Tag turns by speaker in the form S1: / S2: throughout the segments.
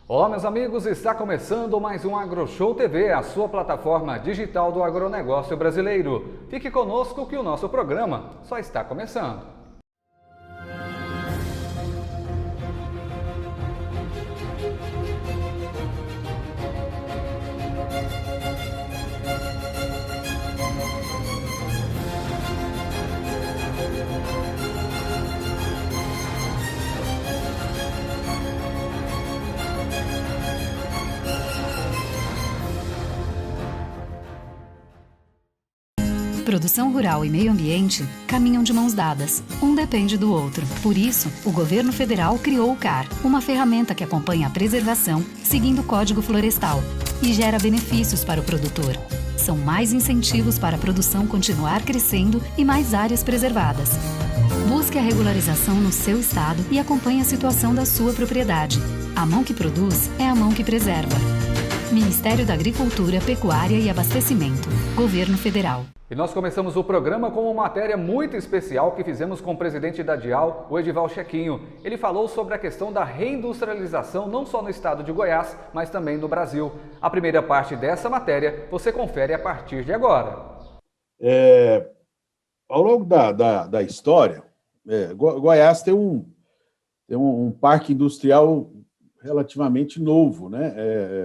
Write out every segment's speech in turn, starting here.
S1: Olá, meus amigos, está começando mais um AgroShow TV, a sua plataforma digital do agronegócio brasileiro. Fique conosco que o nosso programa só está começando.
S2: Produção rural e meio ambiente caminham de mãos dadas. Um depende do outro. Por isso, o governo federal criou o CAR, uma ferramenta que acompanha a preservação, seguindo o Código Florestal, e gera benefícios para o produtor. São mais incentivos para a produção continuar crescendo e mais áreas preservadas. Busque a regularização no seu estado e acompanhe a situação da sua propriedade. A mão que produz é a mão que preserva. Ministério da Agricultura, Pecuária e Abastecimento. Governo Federal.
S1: E nós começamos o programa com uma matéria muito especial que fizemos com o presidente da DIAL, o Edival Chequinho. Ele falou sobre a questão da reindustrialização não só no estado de Goiás, mas também no Brasil. A primeira parte dessa matéria você confere a partir de agora.
S3: Ao longo da história, Goiás tem um parque industrial relativamente novo, né?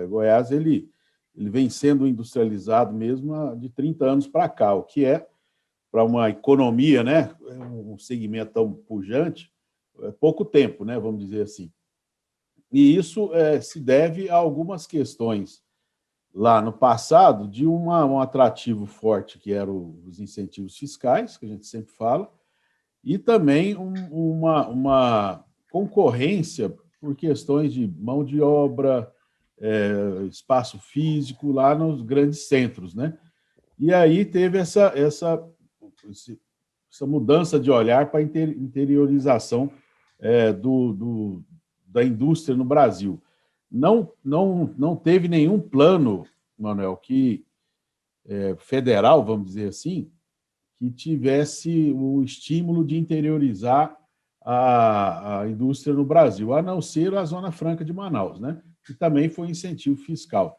S3: Goiás ele vem sendo industrializado mesmo de 30 anos para cá, o que é, para uma economia, né, um segmento tão pujante, pouco tempo, né, vamos dizer assim. E isso se deve a algumas questões lá no passado de um atrativo forte, que eram os incentivos fiscais, que a gente sempre fala, e também uma concorrência por questões de mão de obra, espaço físico lá nos grandes centros, né? E aí teve essa mudança de olhar para a interiorização da indústria no Brasil. Não teve nenhum plano, Manuel, federal, vamos dizer assim, que tivesse o estímulo de interiorizar a indústria no Brasil, a não ser a Zona Franca de Manaus, né? Que também foi incentivo fiscal.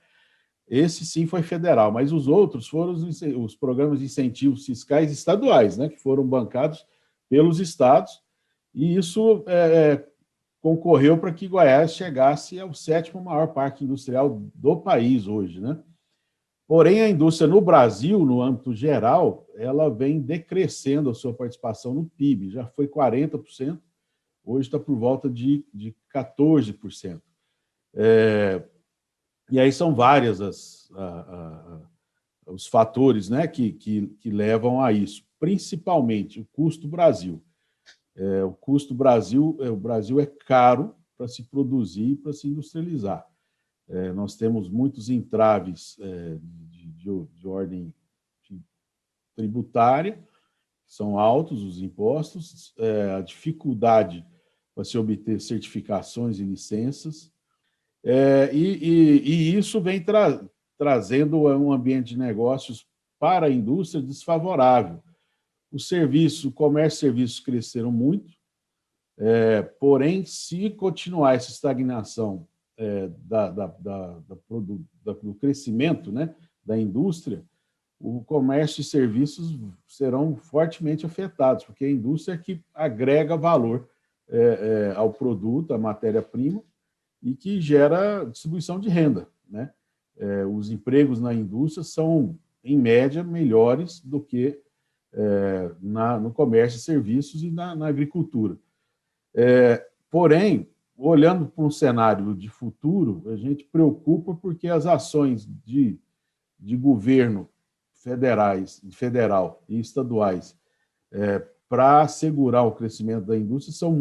S3: Esse sim foi federal, mas os outros foram os programas de incentivos fiscais estaduais, né? Que foram bancados pelos estados, e isso concorreu para que Goiás chegasse ao 7º maior parque industrial do país hoje, né? Porém, a indústria no Brasil, no âmbito geral, ela vem decrescendo a sua participação no PIB. Já foi 40%, hoje está por volta de 14%. E aí são vários os fatores, né, que levam a isso, principalmente o custo Brasil. O Brasil é caro para se produzir e para se industrializar. Nós temos muitos entraves de ordem tributária, são altos os impostos, a dificuldade para se obter certificações e licenças, e isso vem trazendo um ambiente de negócios para a indústria desfavorável. O comércio e serviços cresceram muito, porém, se continuar essa estagnação do crescimento, né, da indústria, o comércio e serviços serão fortemente afetados, porque a indústria é que agrega valor ao produto, à matéria-prima, e que gera distribuição de renda, né? Os empregos na indústria são, em média, melhores do que no comércio e serviços e na agricultura. Porém, olhando para um cenário de futuro, a gente preocupa porque as ações de governo federal e estaduais para assegurar o crescimento da indústria são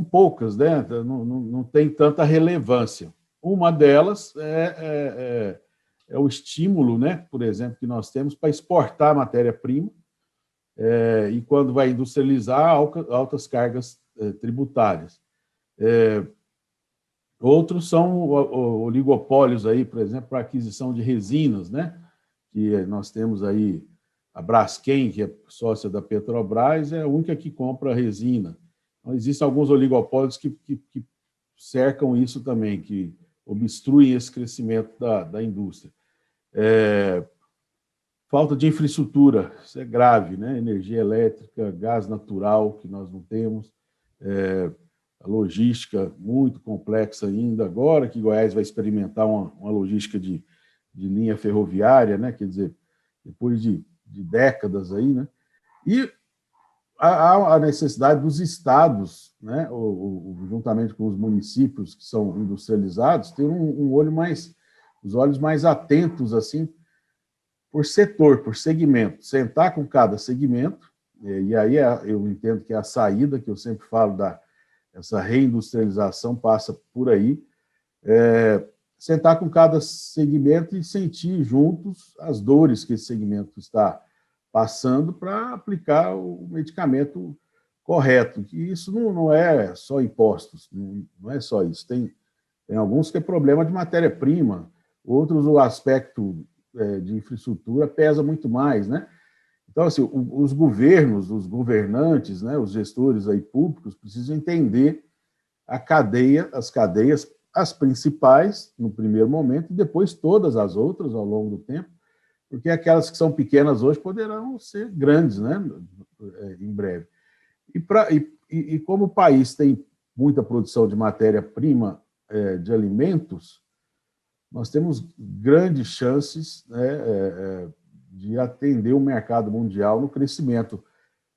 S3: poucas, né? Não tem tanta relevância. Uma delas é o estímulo, né, por exemplo, que nós temos para exportar matéria-prima, e quando vai industrializar, altas cargas tributárias. Outros são oligopólios, aí, por exemplo, para aquisição de resinas, né? Que nós temos aí a Braskem, que é sócia da Petrobras, é a única que compra resina. Então, existem alguns oligopólios que cercam isso também, que obstruem esse crescimento da indústria. Falta de infraestrutura, isso é grave, né? Energia elétrica, gás natural, que nós não temos, a logística muito complexa ainda, agora que Goiás vai experimentar uma logística de linha ferroviária, né? Quer dizer, depois de décadas aí, né? E há a necessidade dos estados, né? Juntamente com os municípios que são industrializados, ter os olhos mais atentos, assim, por setor, por segmento, sentar com cada segmento, e aí eu entendo que é a saída que eu sempre falo essa reindustrialização passa por aí, sentar com cada segmento e sentir juntos as dores que esse segmento está passando para aplicar o medicamento correto. E isso não é só impostos, não é só isso. Tem alguns que é problema de matéria-prima, outros o aspecto de infraestrutura pesa muito mais, né? Então, assim, os governos, os governantes, né, os gestores aí públicos precisam entender as cadeias, as principais no primeiro momento e depois todas as outras ao longo do tempo, porque aquelas que são pequenas hoje poderão ser grandes, né, em breve. E como o país tem muita produção de matéria-prima de alimentos, nós temos grandes chances, né, de atender o mercado mundial no crescimento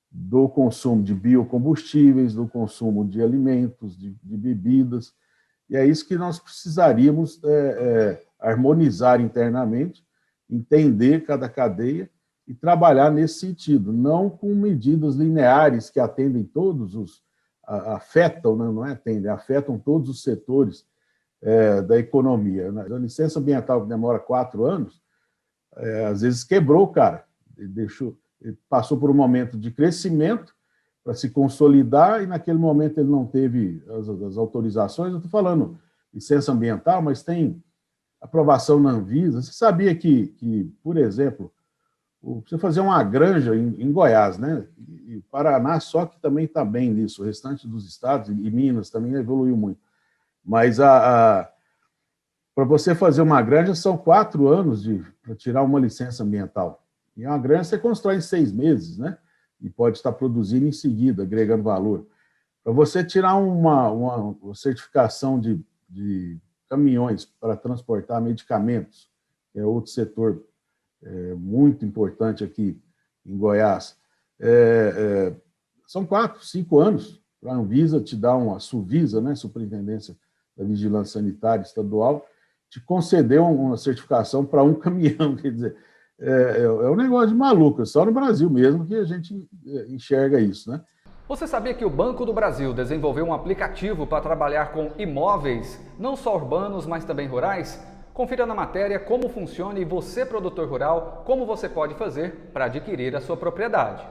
S3: do consumo de biocombustíveis, do consumo de alimentos, de bebidas, e é isso que nós precisaríamos harmonizar internamente, entender cada cadeia e trabalhar nesse sentido, não com medidas lineares que atendem afetam, não atendem, afetam todos os setores da economia. A licença ambiental que demora 4 anos, às vezes quebrou o cara, ele passou por um momento de crescimento para se consolidar e naquele momento ele não teve as autorizações. Eu estou falando licença ambiental, mas tem aprovação na Anvisa. Você sabia que por exemplo, você fazer uma granja em Goiás, né? E Paraná só que também está bem nisso, o restante dos estados, e Minas também evoluiu muito. Mas para você fazer uma granja são 4 anos para tirar uma licença ambiental. E uma granja você constrói em 6 meses, né? E pode estar produzindo em seguida, agregando valor. Para você tirar uma certificação de caminhões para transportar medicamentos, que é outro setor muito importante aqui em Goiás, são 4, 5 anos para a Anvisa te dar uma Suvisa, né, Superintendência da Vigilância Sanitária Estadual, te conceder uma certificação para um caminhão. Quer dizer, é um negócio de maluco, só no Brasil mesmo que a gente enxerga isso, né?
S1: Você sabia que o Banco do Brasil desenvolveu um aplicativo para trabalhar com imóveis, não só urbanos, mas também rurais? Confira na matéria como funciona e você, produtor rural, como você pode fazer para adquirir a sua propriedade.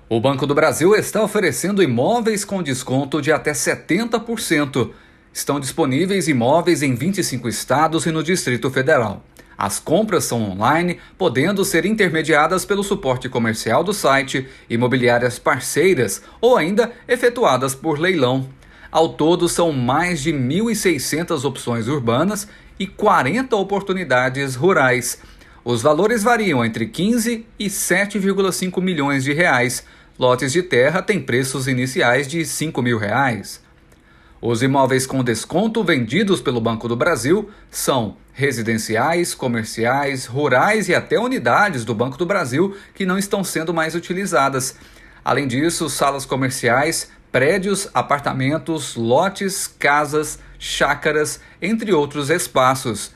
S1: O Banco do Brasil está oferecendo imóveis com desconto de até 70%. Estão disponíveis imóveis em 25 estados e no Distrito Federal. As compras são online, podendo ser intermediadas pelo suporte comercial do site, imobiliárias parceiras ou ainda efetuadas por leilão. Ao todo, são mais de 1.600 opções urbanas e 40 oportunidades rurais. Os valores variam entre 15 e 7,5 milhões de reais. Lotes de terra têm preços iniciais de R$ 5.000. Os imóveis com desconto vendidos pelo Banco do Brasil são residenciais, comerciais, rurais e até unidades do Banco do Brasil que não estão sendo mais utilizadas. Além disso, salas comerciais, prédios, apartamentos, lotes, casas, chácaras, entre outros espaços.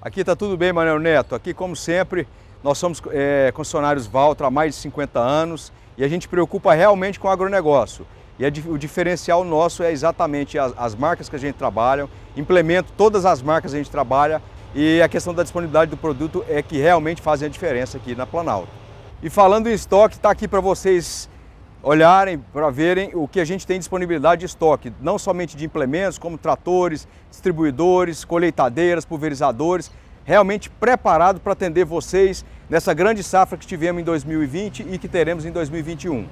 S4: Aqui está tudo bem, Manuel Neto. Aqui, como sempre, nós somos concessionários Valtra há mais de 50 anos e a gente preocupa realmente com o agronegócio. E o diferencial nosso é exatamente as marcas que a gente trabalha, implemento todas as marcas que a gente trabalha e a questão da disponibilidade do produto é que realmente fazem a diferença aqui na Planalto. E falando em estoque, está aqui para vocês olharem para verem o que a gente tem disponibilidade de estoque, não somente de implementos, como tratores, distribuidores, colheitadeiras, pulverizadores, realmente preparado para atender vocês nessa grande safra que tivemos em 2020 e que teremos em 2021.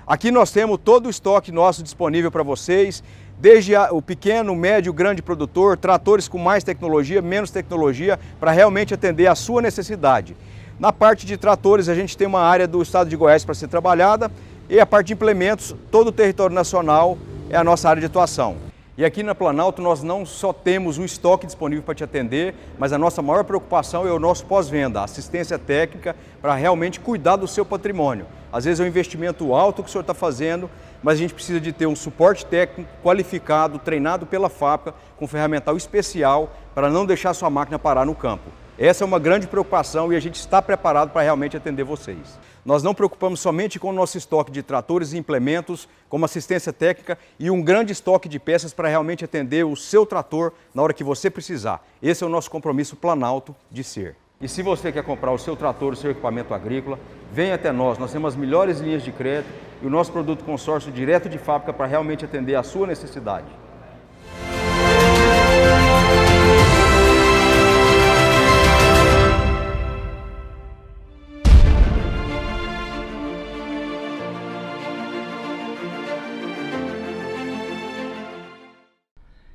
S4: Aqui nós temos todo o estoque nosso disponível para vocês, desde o pequeno, médio, grande produtor, tratores com mais tecnologia, menos tecnologia, para realmente atender a sua necessidade. Na parte de tratores, a gente tem uma área do estado de Goiás para ser trabalhada, e a parte de implementos, todo o território nacional é a nossa área de atuação. E aqui na Planalto nós não só temos um estoque disponível para te atender, mas a nossa maior preocupação é o nosso pós-venda, a assistência técnica para realmente cuidar do seu patrimônio. Às vezes é um investimento alto que o senhor está fazendo, mas a gente precisa de ter um suporte técnico qualificado, treinado pela fábrica, com ferramental especial para não deixar sua máquina parar no campo. Essa é uma grande preocupação e a gente está preparado para realmente atender vocês. Nós não preocupamos somente com o nosso estoque de tratores e implementos, como assistência técnica e um grande estoque de peças para realmente atender o seu trator na hora que você precisar. Esse é o nosso compromisso Planalto de ser. E se você quer comprar o seu trator, o seu equipamento agrícola, venha até nós. Nós temos as melhores linhas de crédito e o nosso produto consórcio direto de fábrica para realmente atender a sua necessidade.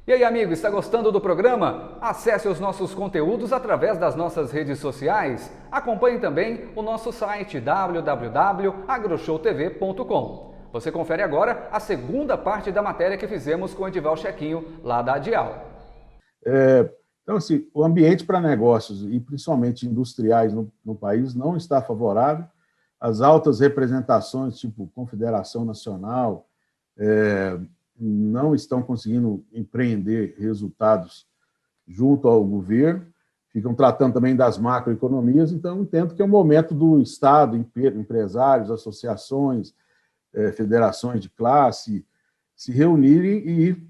S1: E aí, amigo, está gostando do programa? Acesse os nossos conteúdos através das nossas redes sociais. Acompanhe também o nosso site www.agroshowtv.com. Você confere agora a segunda parte da matéria que fizemos com o Edival Chequinho, lá da Adial.
S3: Então, assim, o ambiente para negócios, e principalmente industriais no país, não está favorável. As altas representações, tipo Confederação Nacional, não estão conseguindo empreender resultados junto ao governo, ficam tratando também das macroeconomias, então entendo que é o momento do Estado, empresários, associações, federações de classe, se reunirem e ir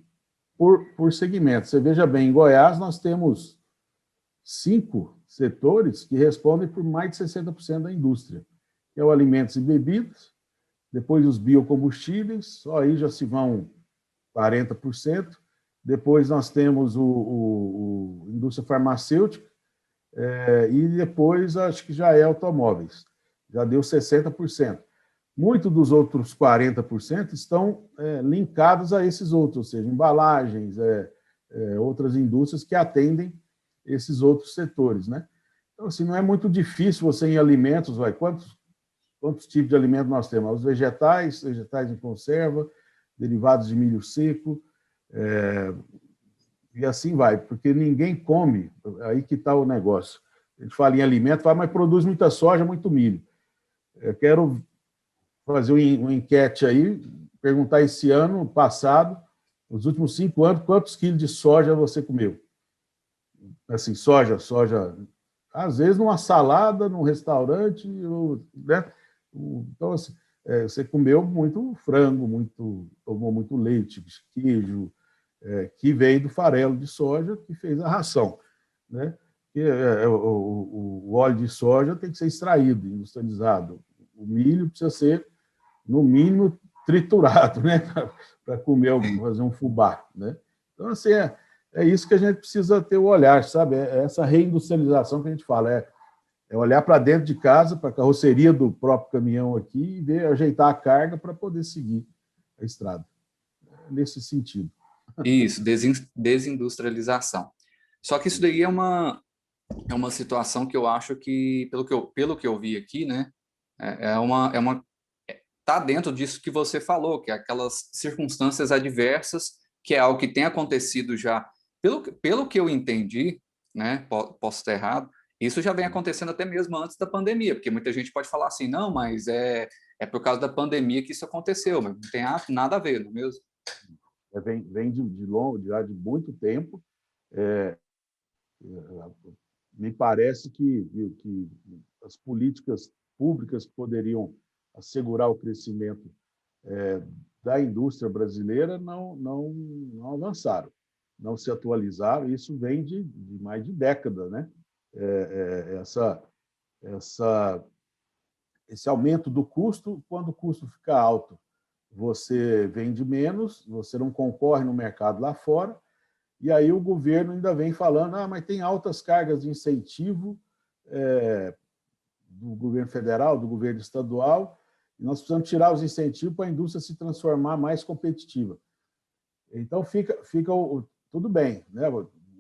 S3: por segmento. Você veja bem, em Goiás nós temos 5 setores que respondem por mais de 60% da indústria, que é o alimentos e bebidas, depois os biocombustíveis, só aí já se vão 40%. Depois nós temos o indústria farmacêutica e depois acho que já é automóveis, já deu 60%. Muitos dos outros 40% estão linkados a esses outros, ou seja, embalagens, outras indústrias que atendem esses outros setores, né? Então, assim, não é muito difícil você em alimentos, quantos tipos de alimentos nós temos? Os vegetais em conserva, derivados de milho seco, e assim vai, porque ninguém come, aí que está o negócio. A gente fala em alimento, mas produz muita soja, muito milho. Eu quero fazer uma enquete aí, perguntar esse ano passado, nos últimos 5 anos, quantos quilos de soja você comeu? Assim, soja, às vezes numa salada, num restaurante, né? Então, assim, você comeu muito frango, tomou muito leite, queijo, que veio do farelo de soja que fez a ração, né? O óleo de soja tem que ser extraído, industrializado. O milho precisa ser, no mínimo, triturado, né? Para comer, fazer um fubá, né? Então, assim, é isso que a gente precisa ter o olhar, sabe? É essa reindustrialização que a gente fala, é olhar para dentro de casa, para a carroceria do próprio caminhão aqui e ver, ajeitar a carga para poder seguir a estrada. Nesse sentido.
S5: Isso, desindustrialização. Só que isso daí é uma situação que eu acho que, pelo que eu vi aqui, né, tá dentro disso que você falou, que é aquelas circunstâncias adversas, que é algo que tem acontecido já, pelo que eu entendi, né, posso estar errado, isso já vem acontecendo até mesmo antes da pandemia, porque muita gente pode falar assim, não, mas é por causa da pandemia que isso aconteceu, mas não tem nada a ver, não é mesmo?
S3: Vem de longo, já de muito tempo. Me parece que as políticas públicas que poderiam assegurar o crescimento da indústria brasileira não avançaram, não se atualizaram. Isso vem de mais de década, né? Esse aumento do custo, quando o custo fica alto, você vende menos, você não concorre no mercado lá fora, e aí o governo ainda vem falando, mas tem altas cargas de incentivo do governo federal, do governo estadual, e nós precisamos tirar os incentivos para a indústria se transformar mais competitiva. Então, fica tudo bem, né?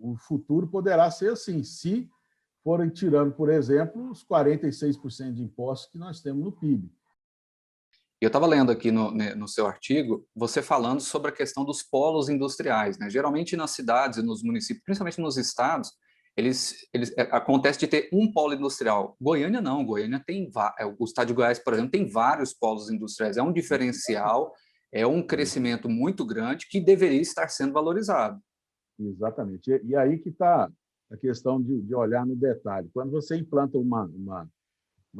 S3: O futuro poderá ser assim, se forem tirando, por exemplo, os 46% de impostos que nós temos no PIB.
S5: Eu estava lendo aqui no seu artigo, você falando sobre a questão dos polos industriais, né? Geralmente nas cidades e nos municípios, principalmente nos estados, acontece de ter um polo industrial. Goiânia não, Goiânia tem o estado de Goiás, por exemplo, tem vários polos industriais. É um diferencial, é um crescimento muito grande que deveria estar sendo valorizado.
S3: Exatamente. E aí que está a questão de olhar no detalhe. Quando você implanta uma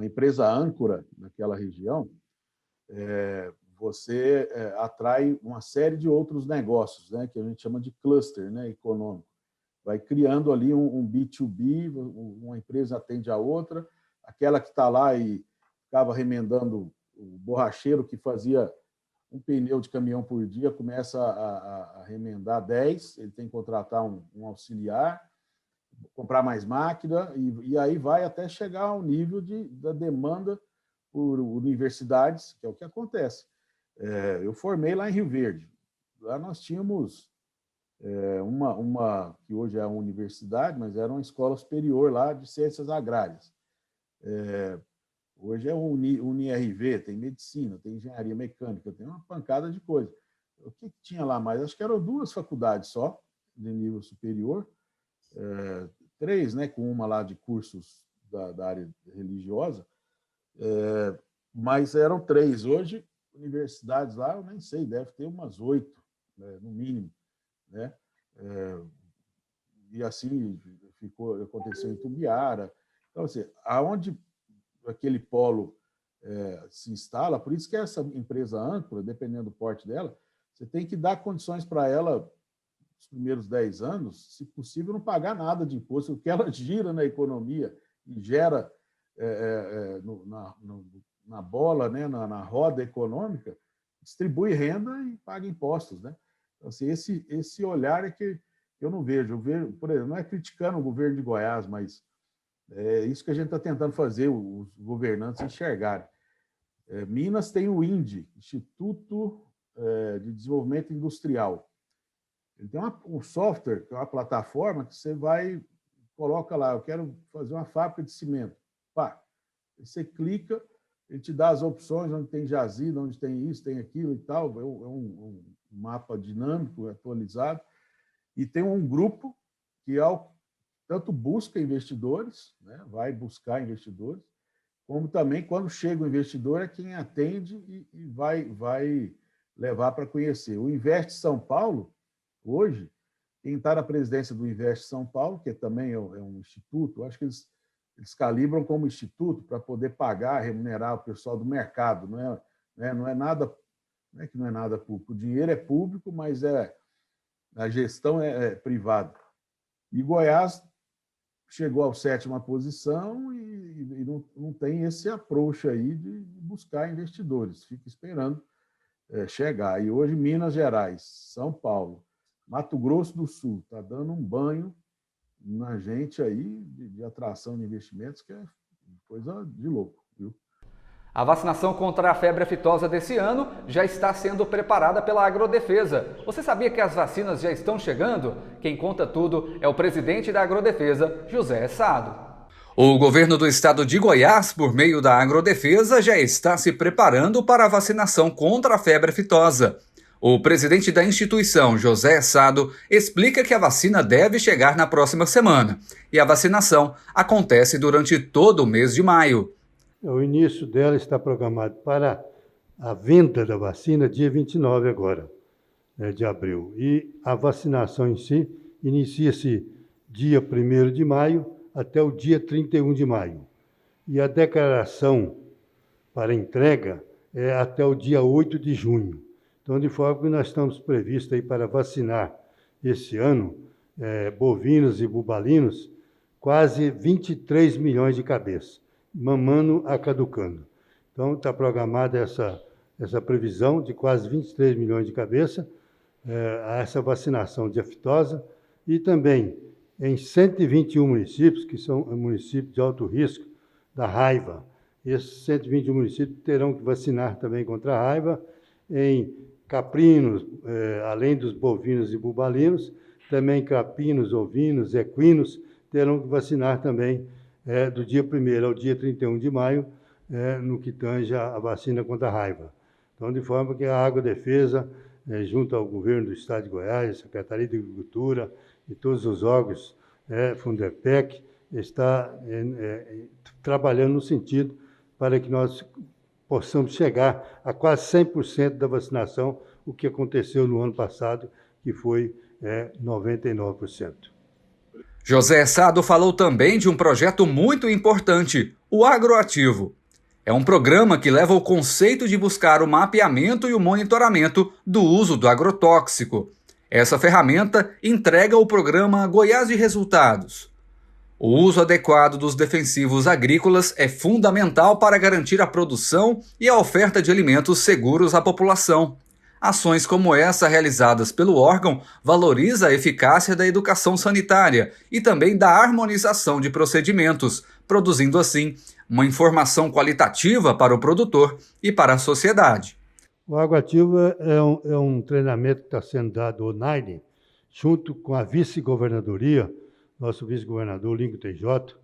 S3: empresa âncora naquela região, você atrai uma série de outros negócios, né, que a gente chama de cluster, né, econômico. Vai criando ali um B2B, uma empresa atende a outra, aquela que está lá e ficava remendando o borracheiro que fazia um pneu de caminhão por dia, começa a remendar 10, ele tem que contratar um auxiliar, comprar mais máquina, e aí vai até chegar ao nível da demanda por universidades, que é o que acontece. Eu formei lá em Rio Verde. Lá nós tínhamos uma que hoje é uma universidade, mas era uma escola superior lá de ciências agrárias. Hoje é UniRV, tem medicina, tem engenharia mecânica, tem uma pancada de coisa. O que tinha lá mais? Acho que eram 2 faculdades só, de nível superior, 3, né, com uma lá de cursos da área religiosa, mas eram 3. Hoje, universidades lá, eu nem sei, deve ter umas 8, né, no mínimo. Né? E assim aconteceu em Tumbiara. Então, assim, aonde aquele polo se instala, por isso que essa empresa âncora, dependendo do porte dela, você tem que dar condições para ela, nos primeiros 10 anos, se possível, não pagar nada de imposto, o que ela gira na economia e gera na bola, né, na roda econômica, distribui renda e paga impostos. Né? Então, assim, esse olhar é que eu não vejo. Eu vejo, por exemplo, não é criticando o governo de Goiás, mas é isso que a gente está tentando fazer, os governantes enxergarem. Minas tem o INDE, Instituto de Desenvolvimento Industrial. Ele tem um software, que é uma plataforma que você coloca lá, eu quero fazer uma fábrica de cimento. Pá, você clica, ele te dá as opções, onde tem jazido, onde tem isso, tem aquilo e tal. É um mapa dinâmico, atualizado. E tem um grupo que tanto busca investidores, né, vai buscar investidores, como também, quando chega o investidor, é quem atende e vai levar para conhecer. O Invest São Paulo, hoje, quem está na presidência do Invest São Paulo, que também é um instituto, acho que eles calibram como instituto para poder pagar, remunerar o pessoal do mercado. Não é nada, não é que não é nada público. O dinheiro é público, mas a gestão é privada. E Goiás chegou à 7ª posição e não tem esse approach aí de buscar investidores, fica esperando chegar. E hoje Minas Gerais, São Paulo, Mato Grosso do Sul está dando um banho na gente aí de atração de investimentos, que é coisa de louco, viu?
S1: A vacinação contra a febre aftosa desse ano já está sendo preparada pela Agrodefesa. Você sabia que as vacinas já estão chegando? Quem conta tudo é o presidente da Agrodefesa, José Sado.
S5: O governo do estado de Goiás, por meio da Agrodefesa, já está se preparando para a vacinação contra a febre aftosa. O presidente da instituição, José Sado, explica que a vacina deve chegar na próxima semana e a vacinação acontece durante todo o mês de maio.
S6: O início dela está programado para a venda da vacina dia 29 agora, de abril. E a vacinação em si inicia-se dia 1º de maio até o dia 31 de maio. E a declaração para entrega é até o dia 8 de junho. Então, de forma que nós estamos previstos aí para vacinar esse ano bovinos e bubalinos, quase 23 milhões de cabeças, mamando a caducando. Então, está programada essa essa previsão de quase 23 milhões de cabeças a essa vacinação de aftosa e também em 121 municípios, que são municípios de alto risco da raiva. Esses 121 municípios terão que vacinar também contra a raiva em caprinos, além dos bovinos e bubalinos, também caprinos, ovinos, equinos, terão que vacinar também do dia 1º ao dia 31 de maio, no que tange a vacina contra a raiva. Então, de forma que a Agrodefesa, junto ao governo do Estado de Goiás, a Secretaria de Agricultura e todos os órgãos, Fundepec, está trabalhando no sentido para que nós possamos chegar a quase 100% da vacinação, o que aconteceu no ano passado, que foi 99%.
S5: José Sado falou também de um projeto muito importante, o Agroativo. É um programa que leva o conceito de buscar o mapeamento e o monitoramento do uso do agrotóxico. Essa ferramenta entrega o programa Goiás de Resultados. O uso adequado dos defensivos agrícolas é fundamental para garantir a produção e a oferta de alimentos seguros à população. Ações como essa realizadas pelo órgão valorizam a eficácia da educação sanitária e também da harmonização de procedimentos, produzindo assim uma informação qualitativa para o produtor e para a sociedade.
S6: O Agroativo é um treinamento que está sendo dado online, junto com a vice-governadoria, nosso vice-governador Lincoln TJ,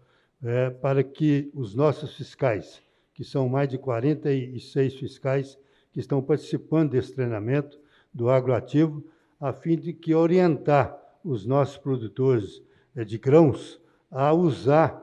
S6: para que os nossos fiscais, que são mais de 46 fiscais, que estão participando desse treinamento do Agroativo, a fim de que orientar os nossos produtores de grãos a usar,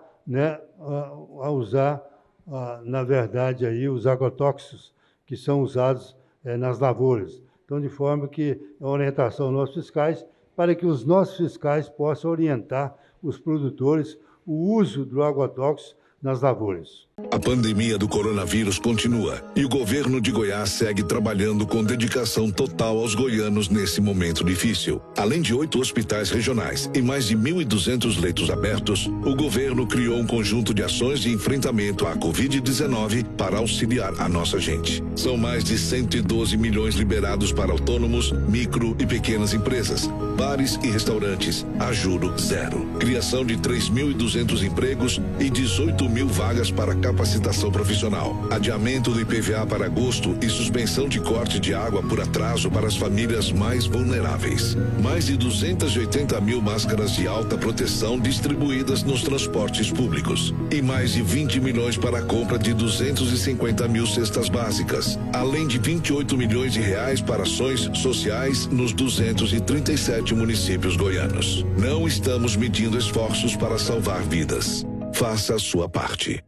S6: na verdade, aí, os agrotóxicos que são usados nas lavouras. Então, de forma que a orientação aos nossos fiscais, para que os nossos fiscais possam orientar os produtores o uso do agrotóxico nas lavouras.
S7: A pandemia do coronavírus continua e o governo de Goiás segue trabalhando com dedicação total aos goianos nesse momento difícil. Além de 8 hospitais regionais e mais de 1.200 leitos abertos, o governo criou um conjunto de ações de enfrentamento à Covid-19 para auxiliar a nossa gente. São mais de 112 milhões liberados para autônomos, micro e pequenas empresas, bares e restaurantes, a juro zero. Criação de 3.200 empregos e 18.000 vagas para capacitação profissional. Adiamento do IPVA para agosto e suspensão de corte de água por atraso para as famílias mais vulneráveis. Mais de 280.000 máscaras de alta proteção distribuídas nos transportes públicos. E mais de 20 milhões para a compra de 250.000 cestas básicas. Além de 28 milhões de reais para ações sociais nos 237 municípios goianos. Não estamos medindo esforços para salvar vidas. Faça a sua parte.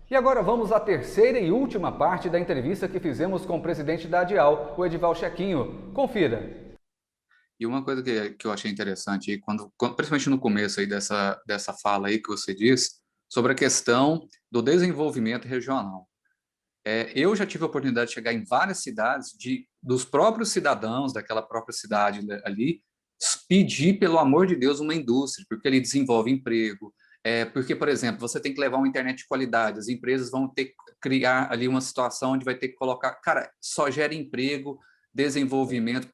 S1: E agora vamos à terceira e última parte da entrevista que fizemos com o presidente da ADIAL, o Edival Chequinho. Confira.
S5: E uma coisa que eu achei interessante, principalmente no começo aí dessa fala aí que você disse, sobre a questão do desenvolvimento regional. Eu já tive a oportunidade de chegar em várias cidades, dos próprios cidadãos daquela própria cidade ali, pedir, pelo amor de Deus, uma indústria, porque ele desenvolve emprego. Porque, por exemplo, você tem que levar uma internet de qualidade, as empresas vão ter que criar ali uma situação onde vai ter que colocar... Cara, só gera emprego, desenvolvimento.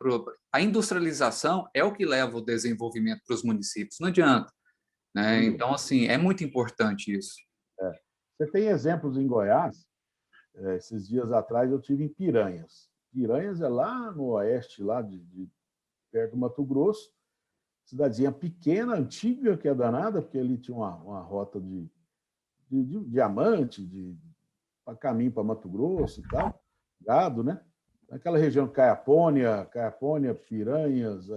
S5: A industrialização é o que leva o desenvolvimento para os municípios, não adianta. Né? Então, assim, é muito importante isso.
S3: Você tem exemplos em Goiás? Esses dias atrás eu tive em Piranhas. Piranhas é lá no oeste, lá perto do Mato Grosso. Cidadezinha pequena, antiga, que é danada, porque ali tinha uma rota de diamante, para caminho para Mato Grosso e tal, gado, né? Naquela região Caiapônia, Piranhas,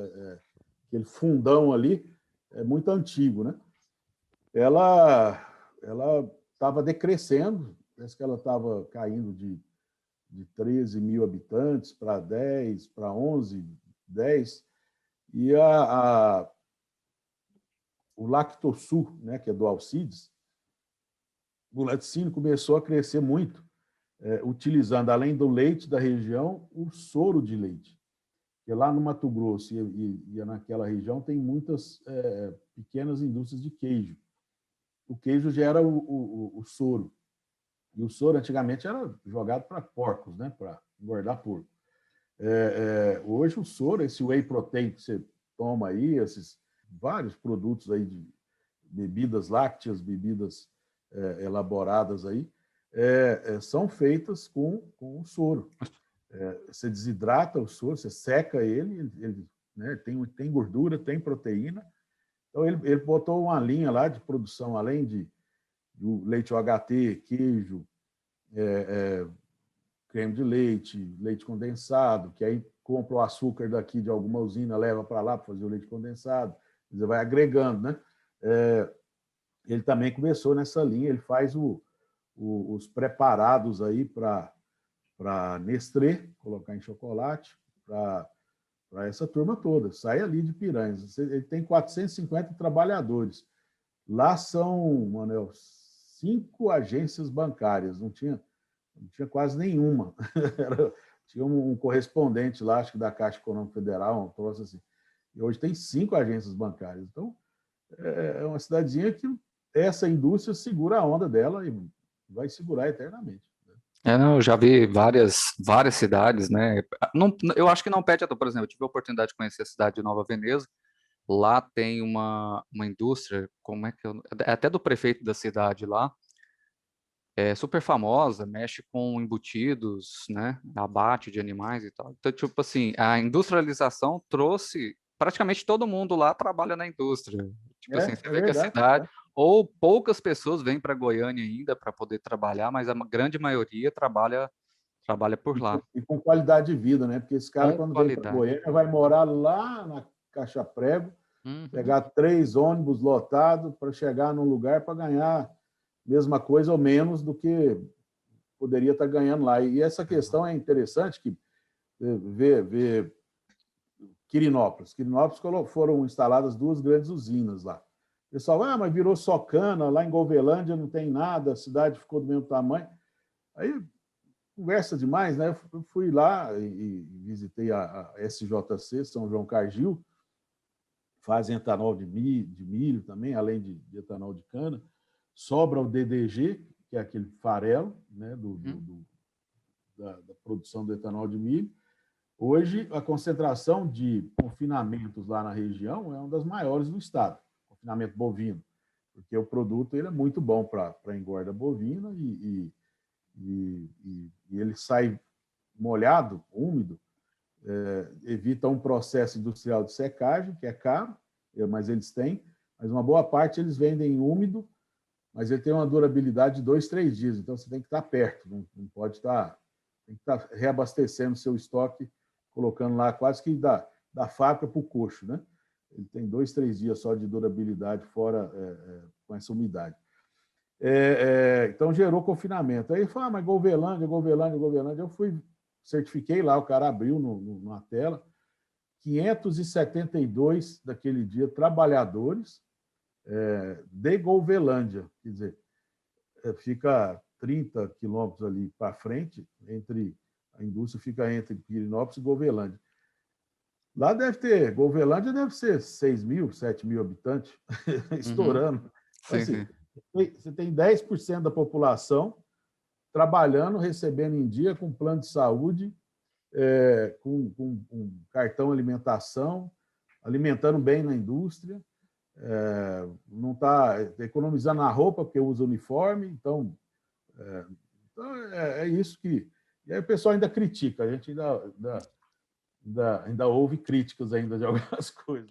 S3: aquele fundão ali, é muito antigo, né? Ela estava decrescendo, parece que ela estava caindo de 13 mil habitantes para 10, para 11, 10. E o Lactosul, né, que é do Alcides, o laticínio começou a crescer muito, utilizando, além do leite da região, o soro de leite. Porque lá no Mato Grosso e naquela região tem muitas pequenas indústrias de queijo. O queijo gera o soro. E o soro antigamente era jogado para porcos, né? Para engordar porco. Hoje o soro, esse whey protein que você toma aí, esses vários produtos aí de bebidas lácteas, bebidas elaboradas aí, são feitas com o soro. Você desidrata o soro, você seca ele né, tem gordura, tem proteína. Então ele botou uma linha lá de produção, além do leite UHT, queijo, creme de leite, leite condensado, que aí compra o açúcar daqui de alguma usina, leva para lá para fazer o leite condensado, você vai agregando, né? Ele também começou nessa linha, ele faz os preparados aí para Nestlé, colocar em chocolate, para essa turma toda, sai ali de Piranhas. Ele tem 450 trabalhadores. Lá são, Manuel, 5 agências bancárias, não tinha quase nenhuma. Tinha um correspondente lá, acho que da Caixa Econômica Federal, um troço assim. E hoje tem 5 agências bancárias. Então, é uma cidadezinha que essa indústria segura a onda dela e vai segurar eternamente.
S5: Eu já vi várias cidades, né? Eu acho que não pede, por exemplo, eu tive a oportunidade de conhecer a cidade de Nova Veneza. Lá tem uma indústria, como é que até do prefeito da cidade lá, super famosa, mexe com embutidos, né? Abate de animais e tal. Então, tipo assim, a industrialização trouxe praticamente todo mundo lá trabalha na indústria. Tipo assim, você vê que a cidade, ou poucas pessoas vêm para Goiânia ainda para poder trabalhar, mas a grande maioria trabalha por lá.
S3: E com qualidade de vida, né? Porque esse cara, quando vem para Goiânia, vai morar lá na Caixa Prego, pegar 3 ônibus lotados para chegar num lugar para ganhar mesma coisa ou menos do que poderia estar ganhando lá. E essa questão é interessante, que ver Quirinópolis. Foram instaladas 2 grandes usinas lá. O pessoal, mas virou só cana, lá em Golvelândia não tem nada, a cidade ficou do mesmo tamanho. Aí, conversa demais, né? Eu fui lá e visitei a SJC, São João Cargill, fazem etanol de milho também, além de etanol de cana. Sobra o DDG, que é aquele farelo, né, da produção do etanol de milho. Hoje, a concentração de confinamentos lá na região é uma das maiores do estado, confinamento bovino, porque o produto ele é muito bom para a engorda bovina e ele sai molhado, úmido, evita um processo industrial de secagem, que é caro, mas eles têm, mas uma boa parte eles vendem úmido, mas ele tem uma durabilidade de 2, 3 dias, então você tem que estar perto, não pode estar, tem que estar reabastecendo seu estoque, colocando lá quase que da fábrica para o coxo, né? Ele tem 2, 3 dias só de durabilidade fora com essa umidade. Então gerou confinamento. Aí falou, mas Golvelândia. Eu certifiquei lá, o cara abriu na tela, 572 daquele dia trabalhadores de Golvelândia, quer dizer, fica 30 quilômetros ali para frente, a indústria fica entre Quirinópolis e Golvelândia. Lá Golvelândia deve ser 6.000, 7.000 habitantes, estourando. Então, assim, você tem 10% da população trabalhando, recebendo em dia, com plano de saúde, com cartão alimentação, alimentando bem na indústria, não está economizando na roupa porque usa uniforme, então é isso que... E aí o pessoal ainda critica, a gente ainda ouve críticas ainda de algumas coisas.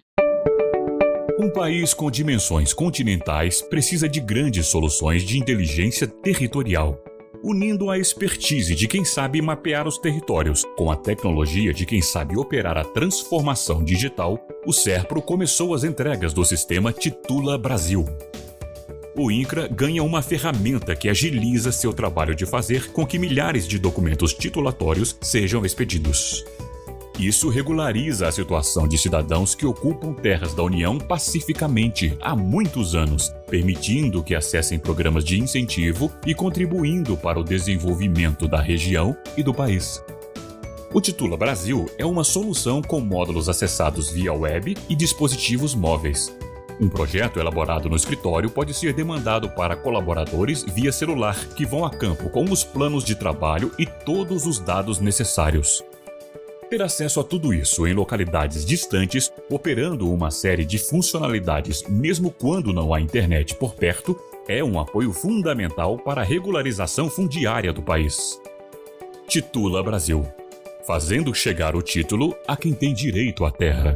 S8: Um país com dimensões continentais precisa de grandes soluções de inteligência territorial, unindo a expertise de quem sabe mapear os territórios com a tecnologia de quem sabe operar a transformação digital. O SERPRO começou as entregas do sistema Titula Brasil. O INCRA ganha uma ferramenta que agiliza seu trabalho de fazer com que milhares de documentos titulatórios sejam expedidos. Isso regulariza a situação de cidadãos que ocupam terras da União pacificamente há muitos anos, permitindo que acessem programas de incentivo e contribuindo para o desenvolvimento da região e do país. O Titula Brasil é uma solução com módulos acessados via web e dispositivos móveis. Um projeto elaborado no escritório pode ser demandado para colaboradores via celular, que vão a campo com os planos de trabalho e todos os dados necessários. Ter acesso a tudo isso em localidades distantes, operando uma série de funcionalidades mesmo quando não há internet por perto, é um apoio fundamental para a regularização fundiária do país. Titula Brasil. Fazendo chegar o título a quem tem direito à terra.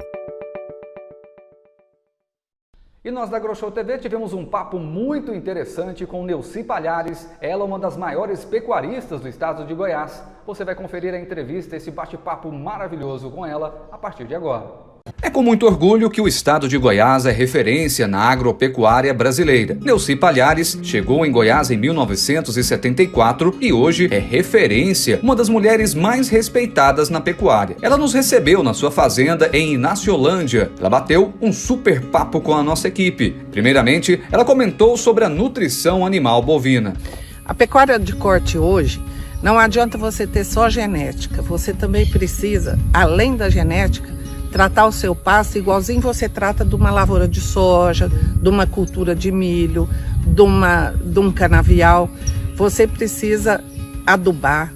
S1: E nós da AgroShow TV tivemos um papo muito interessante com Neuci Palhares, ela é uma das maiores pecuaristas do estado de Goiás. Você vai conferir a entrevista, esse bate-papo maravilhoso com ela a partir de agora.
S5: É com muito orgulho que o estado de Goiás é referência na agropecuária brasileira. Neuci Palhares chegou em Goiás em 1974 e hoje é referência, uma das mulheres mais respeitadas na pecuária. Ela nos recebeu na sua fazenda em Inaciolândia. Ela bateu um super papo com a nossa equipe. Primeiramente, ela comentou sobre a nutrição animal bovina.
S9: A pecuária de corte hoje, não adianta você ter só genética, você também precisa, além da genética, tratar o seu pasto igualzinho você trata de uma lavoura de soja, de uma cultura de milho, de um canavial. Você precisa adubar,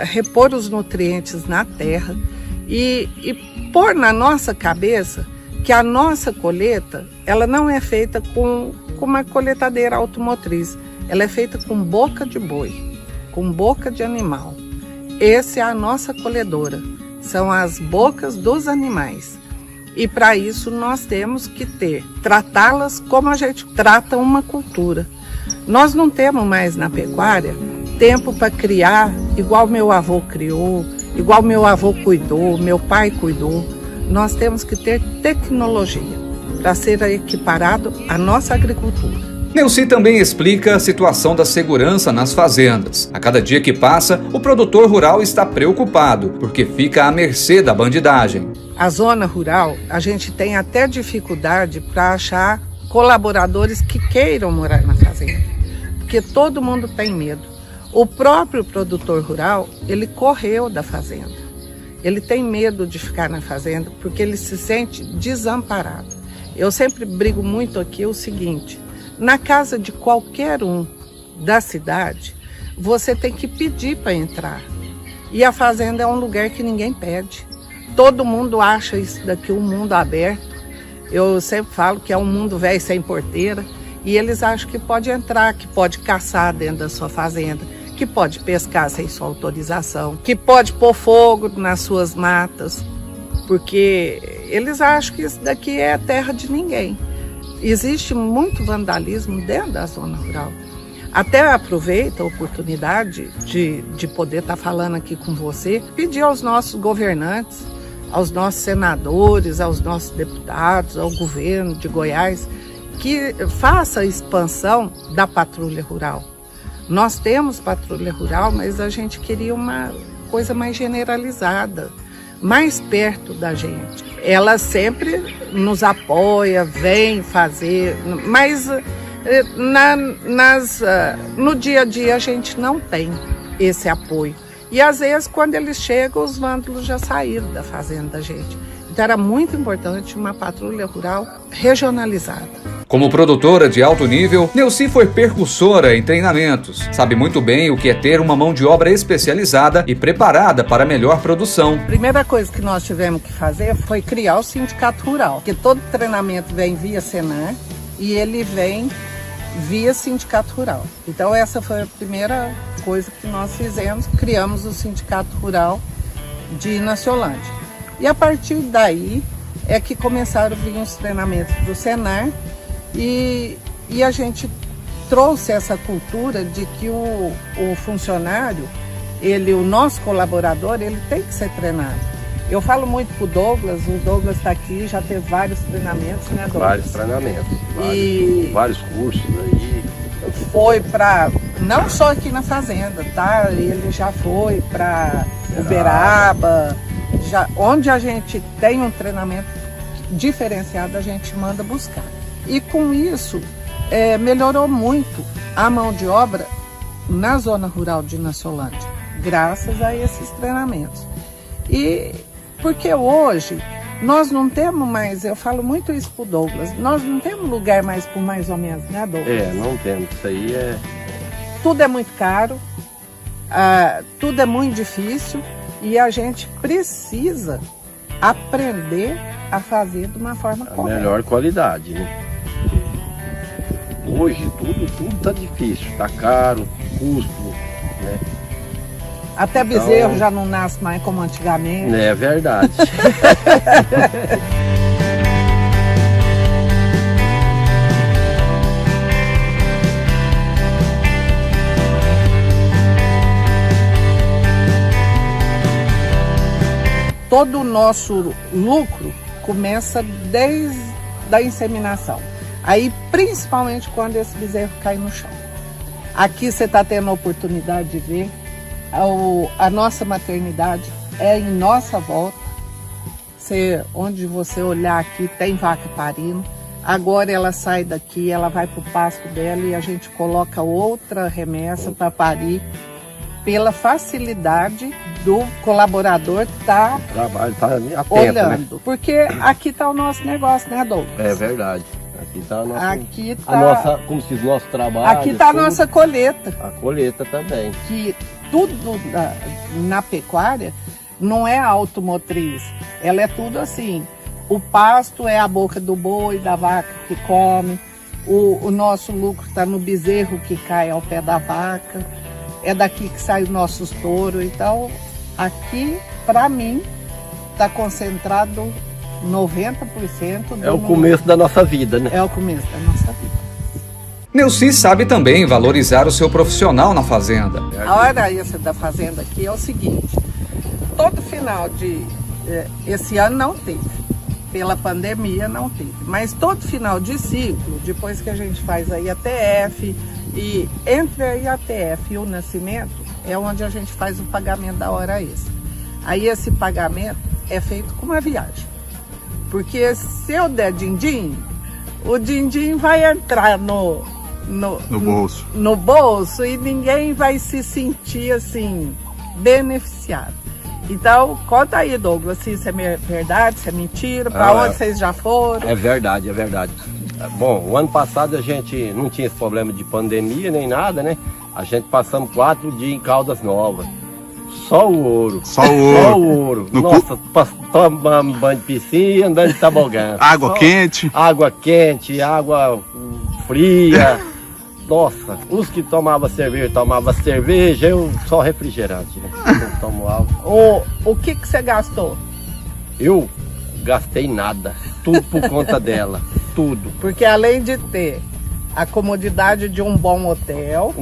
S9: repor os nutrientes na terra e pôr na nossa cabeça que a nossa colheita, ela não é feita com uma colheitadeira automotriz, ela é feita com boca de boi, com boca de animal. Essa é a nossa colhedora. São as bocas dos animais. E para isso nós temos que tratá-las como a gente trata uma cultura. Nós não temos mais na pecuária tempo para criar igual meu avô criou, igual meu avô cuidou, meu pai cuidou. Nós temos que ter tecnologia para ser equiparado à nossa agricultura.
S5: Neuci também explica a situação da segurança nas fazendas. A cada dia que passa, o produtor rural está preocupado, porque fica à mercê da bandidagem.
S9: A zona rural, a gente tem até dificuldade para achar colaboradores que queiram morar na fazenda, porque todo mundo tem medo. O próprio produtor rural, ele correu da fazenda. Ele tem medo de ficar na fazenda, porque ele se sente desamparado. Eu sempre brigo muito aqui o seguinte: na casa de qualquer um da cidade, você tem que pedir para entrar. E a fazenda é um lugar que ninguém pede. Todo mundo acha isso daqui um mundo aberto. Eu sempre falo que é um mundo velho sem porteira. E eles acham que pode entrar, que pode caçar dentro da sua fazenda, que pode pescar sem sua autorização, que pode pôr fogo nas suas matas, porque eles acham que isso daqui é terra de ninguém. Existe muito vandalismo dentro da zona rural. Até aproveito a oportunidade de poder estar falando aqui com você, pedir aos nossos governantes, aos nossos senadores, aos nossos deputados, ao governo de Goiás, que faça a expansão da patrulha rural. Nós temos patrulha rural, mas a gente queria uma coisa mais generalizada, mais perto da gente. Ela sempre nos apoia, vem fazer, mas no dia a dia a gente não tem esse apoio. E às vezes quando eles chegam, os vândalos já saíram da fazenda da gente. Então era muito importante uma patrulha rural regionalizada.
S5: Como produtora de alto nível, Neuci foi percussora em treinamentos. Sabe muito bem o que é ter uma mão de obra especializada e preparada para melhor produção.
S9: A primeira coisa que nós tivemos que fazer foi criar o sindicato rural, porque todo treinamento vem via Senar e ele vem via sindicato rural. Então essa foi a primeira coisa que nós fizemos, criamos o sindicato rural de Inaciolândia. E a partir daí é que começaram a vir os treinamentos do Senar e a gente trouxe essa cultura de que o funcionário, o nosso colaborador, ele tem que ser treinado. Eu falo muito com o Douglas está aqui, já teve vários treinamentos, né, Douglas?
S10: Vários treinamentos, vários cursos aí.
S9: Foi para, não só aqui na fazenda, tá? Ele já foi para Uberaba, onde a gente tem um treinamento diferenciado, a gente manda buscar. E com isso, melhorou muito a mão de obra na zona rural de Inaciolândia, graças a esses treinamentos. E porque hoje Nós não temos mais, eu falo muito isso pro Douglas, nós não temos lugar mais por mais ou menos, né, Douglas?
S10: Não temos. Isso aí é...
S9: Tudo é muito caro, tudo é muito difícil e a gente precisa aprender a fazer de uma forma correta.
S10: A melhor qualidade, né? Hoje tudo tá difícil, tá caro, custo, né?
S9: Até bezerro já não nasce mais como antigamente.
S10: É verdade.
S9: Todo o nosso lucro começa desde a inseminação. Aí, principalmente quando esse bezerro cai no chão. Aqui você está tendo a oportunidade de ver a nossa maternidade é em nossa volta. Onde você olhar aqui tem vaca parindo. Agora ela sai daqui, ela vai para o pasto dela e a gente coloca outra remessa para parir, pela facilidade do colaborador estar olhando. Né? Porque aqui está o nosso negócio, né, Douglas?
S10: É verdade. Aqui está
S9: como
S10: se diz, nosso trabalho.
S9: Aqui está a nossa colheita.
S10: A colheita também.
S9: Que tudo na pecuária não é automotriz. Ela é tudo assim. O pasto é a boca do boi, da vaca que come. O nosso lucro está no bezerro que cai ao pé da vaca. É daqui que saem os nossos touros. Então, aqui, para mim, está concentrado 90% do...
S10: É o começo da nossa vida, né?
S9: É o começo da nossa vida.
S1: Neuci sabe também valorizar o seu profissional na fazenda.
S9: A hora extra da fazenda aqui é o seguinte, todo final de... Esse ano não teve, pela pandemia não teve, mas todo final de ciclo, depois que a gente faz a IATF, e entre a IATF e o nascimento, é onde a gente faz o pagamento da hora extra. Aí esse pagamento é feito com uma viagem. Porque se eu der din-din, o din-din vai entrar no bolso e ninguém vai se sentir assim, beneficiado. Então, conta aí, Douglas, se isso é verdade, se é mentira, para onde vocês já foram?
S10: É verdade, é verdade. Bom, o ano passado a gente não tinha esse problema de pandemia nem nada, né? A gente passamos 4 dias em Caldas Novas. Só o ouro.
S11: Só o ouro.
S10: Nossa, tomamos banho de piscina e andando de tobogã.
S11: Água quente.
S10: Água quente, água fria. Nossa, os que tomavam cerveja, eu só refrigerante, né? Não tomo álcool.
S9: O que você gastou?
S10: Eu gastei nada. Tudo por conta dela. Tudo.
S9: Porque além de ter a comodidade de um bom hotel,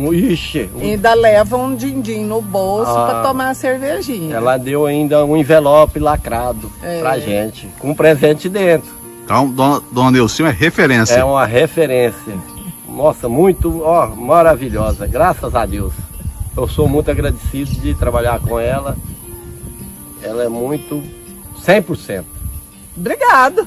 S9: ainda leva um din-din no bolso para tomar a cervejinha.
S10: Ela deu ainda um envelope lacrado pra gente, com um presente dentro.
S11: Então, dona Neuci é referência.
S10: É uma referência. Nossa, muito maravilhosa, graças a Deus. Eu sou muito agradecido de trabalhar com ela. Ela é muito 100%.
S9: Obrigado!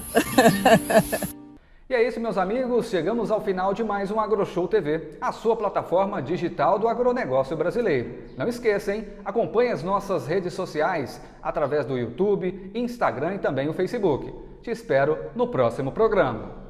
S1: E é isso, meus amigos, chegamos ao final de mais um AgroShow TV, a sua plataforma digital do agronegócio brasileiro. Não esqueça, hein? Acompanhe as nossas redes sociais através do YouTube, Instagram e também o Facebook. Te espero no próximo programa.